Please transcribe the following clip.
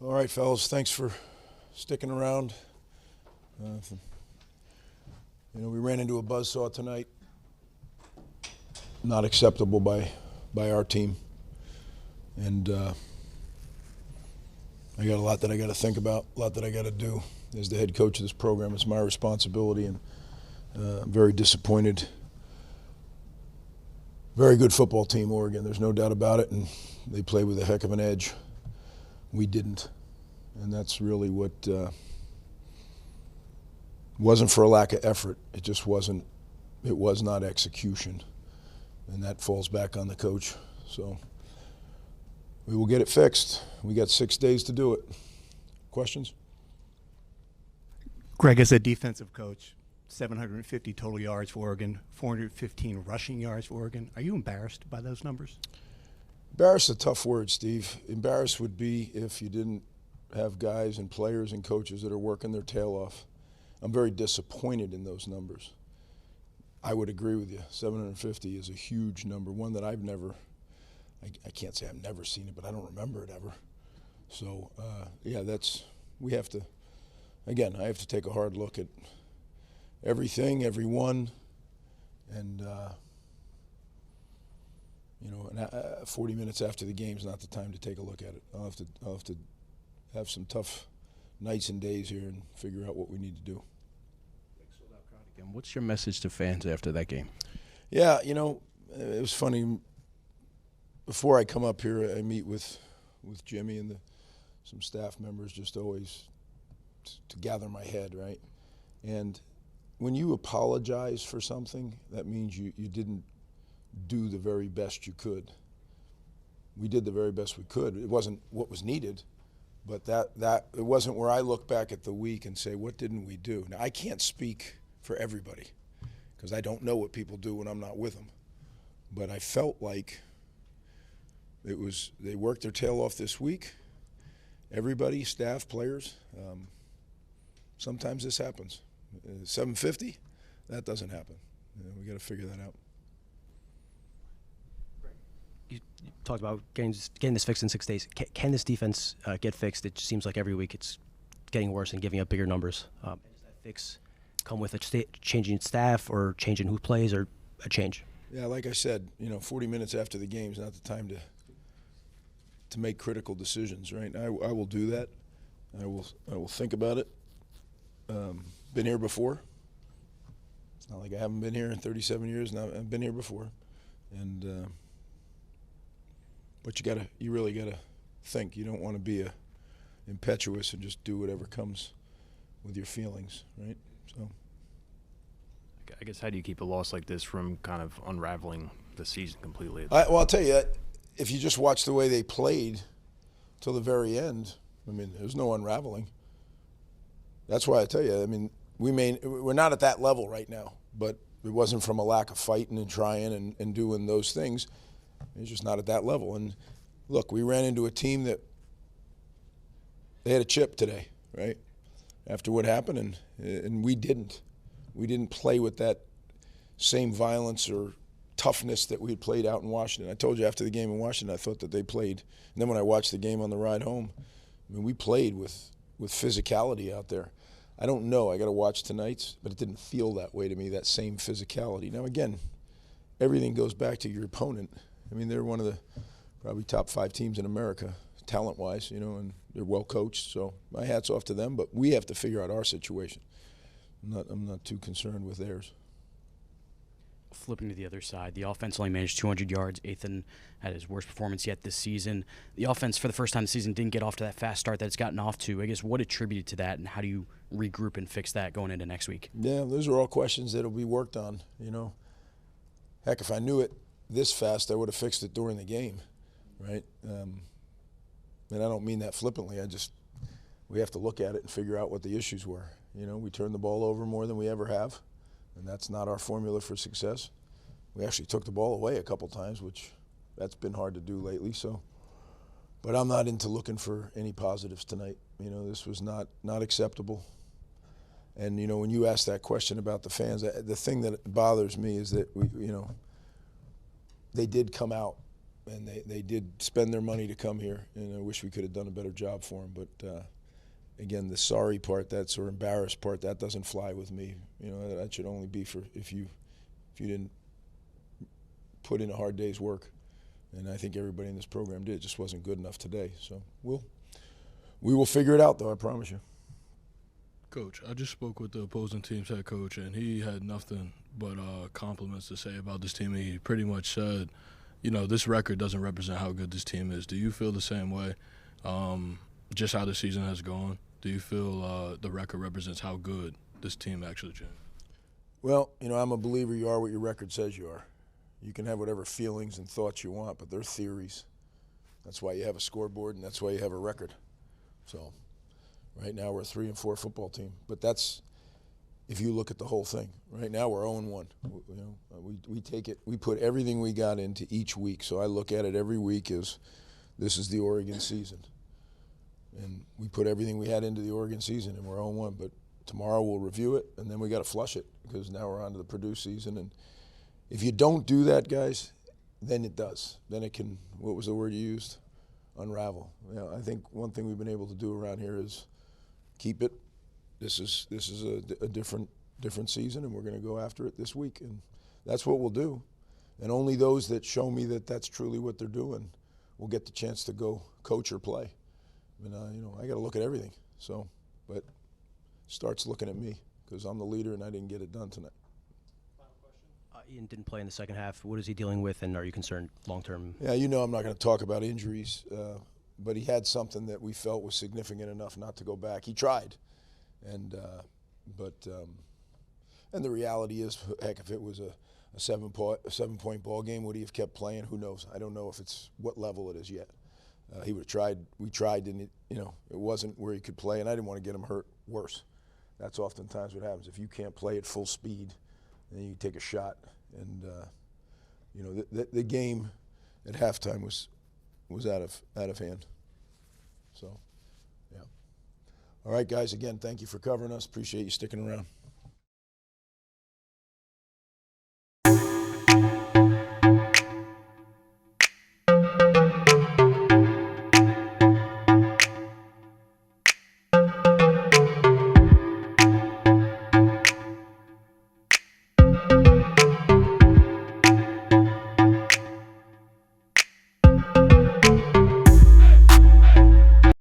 All right, fellas, thanks for sticking around. We ran into a buzzsaw tonight. Not acceptable by our team. And I got a lot that I got to think about, a lot that I got to do. As the head coach of this program, it's my responsibility, and I'm very disappointed. Very good football team, Oregon. There's no doubt about it, and they play with a heck of an edge. We didn't, and that's really what wasn't for a lack of effort. It just wasn't. It was not execution, and that falls back on the coach. So we will get it fixed. We got 6 days to do it. Questions? Greg, as a defensive coach, 750 total yards for Oregon, 415 rushing yards for Oregon. Are you embarrassed by those numbers? Embarrassed is a tough word, Steve. Embarrassed would be if you didn't have guys and players and coaches that are working their tail off. I'm very disappointed in those numbers. I would agree with you. 750 is a huge number, one that I've never, I can't say I've never seen it, but I don't remember it ever. So, yeah, we have to, again, I have to take a hard look at everything, everyone, and 40 minutes after the game is not the time to take a look at it. I'll have to have some tough nights and days here and figure out what we need to do. What's your message to fans after that game? Yeah, it was funny. Before I come up here, I meet with Jimmy and some staff members, just always to gather my head, right? And when you apologize for something, that means you didn't do the very best you could. We did the very best we could. It wasn't what was needed, but that it wasn't where I look back at the week and say, what didn't we do? Now, I can't speak for everybody because I don't know what people do when I'm not with them. But I felt like they worked their tail off this week. Everybody, staff, players. Sometimes this happens. 750, that doesn't happen. We got to figure that out. You talked about getting this fixed in 6 days. Can this defense get fixed? It just seems like every week it's getting worse and giving up bigger numbers. Does that fix come with a changing staff or changing who plays or a change? Yeah, like I said, 40 minutes after the game is not the time to make critical decisions, right? I will do that. I will think about it. Been here before. It's not like I haven't been here in 37 years. Now I've been here before, and but you really gotta think. You don't want to be impetuous and just do whatever comes with your feelings, right? So, I guess, how do you keep a loss like this from kind of unraveling the season completely? I'll tell you, if you just watch the way they played till the very end, I mean, there's no unraveling. That's why I tell you, I mean, we're not at that level right now, but it wasn't from a lack of fighting and trying and doing those things. It's just not at that level. And look, we ran into a team that they had a chip today, right? After what happened, and we didn't. We didn't play with that same violence or toughness that we had played out in Washington. I told you after the game in Washington, I thought that they played. And then when I watched the game on the ride home, I mean, we played with physicality out there. I don't know. I got to watch tonight's, but it didn't feel that way to me, that same physicality. Now, again, everything goes back to your opponent. I mean, they're one of the probably top 5 teams in America, talent-wise, and they're well coached. So my hat's off to them, but we have to figure out our situation. I'm not too concerned with theirs. Flipping to the other side, the offense only managed 200 yards. Ethan had his worst performance yet this season. The offense, for the first time this season, didn't get off to that fast start that it's gotten off to. I guess what attributed to that, and how do you regroup and fix that going into next week? Yeah, those are all questions that will be worked on, Heck, if I knew it this fast, I would have fixed it during the game, right? And I don't mean that flippantly. We have to look at it and figure out what the issues were. We turned the ball over more than we ever have, and that's not our formula for success. We actually took the ball away a couple times, which that's been hard to do lately. So, but I'm not into looking for any positives tonight. This was not acceptable. And when you ask that question about the fans, the thing that bothers me is that they did come out and they did spend their money to come here, and I wish we could have done a better job for them. But again, the sorry part, or embarrassed part, that doesn't fly with me. You know, that should only be for if you didn't put in a hard day's work. And I think everybody in this program did. It just wasn't good enough today. So we will figure it out, though, I promise you. Coach, I just spoke with the opposing team's head coach, and he had nothing but compliments to say about this team. He pretty much said, you know, this record doesn't represent how good this team is. Do you feel the same way? Just how the season has gone, do you feel the record represents how good this team actually is? Well, you know, I'm a believer you are what your record says you are. You can have whatever feelings and thoughts you want, but they're theories. That's why you have a scoreboard, and that's why you have a record. So right now we're a 3-4 football team, but that's if you look at the whole thing. Right now we're 0-1. You know, we take it, we put everything we got into each week. So I look at it every week as this is the Oregon season, and we put everything we had into the Oregon season, and we're 0-1. But tomorrow we'll review it, and then we got to flush it because now we're on to the Purdue season. And if you don't do that, guys, then it does. Then it can, what was the word you used? Unravel. You know, I think one thing we've been able to do around here is keep it. This is a different season, and we're going to go after it this week, and that's what we'll do. And only those that show me that that's truly what they're doing will get the chance to go coach or play. I mean, you know, I got to look at everything. So, but starts looking at me because I'm the leader, and I didn't get it done tonight. Ian didn't play in the second half. What is he dealing with, and are you concerned long-term? Yeah, you know I'm not going to talk about injuries, but he had something that we felt was significant enough not to go back. He tried, and the reality is, heck, if it was a 7-point ball game, would he have kept playing? Who knows? I don't know if it's what level it is yet. He would have tried. We tried, and it wasn't where he could play, and I didn't want to get him hurt worse. That's oftentimes what happens. If you can't play at full speed, then you take a shot. And you know, the game at halftime was out of hand. So, yeah. All right, guys. Again, thank you for covering us. Appreciate you sticking around.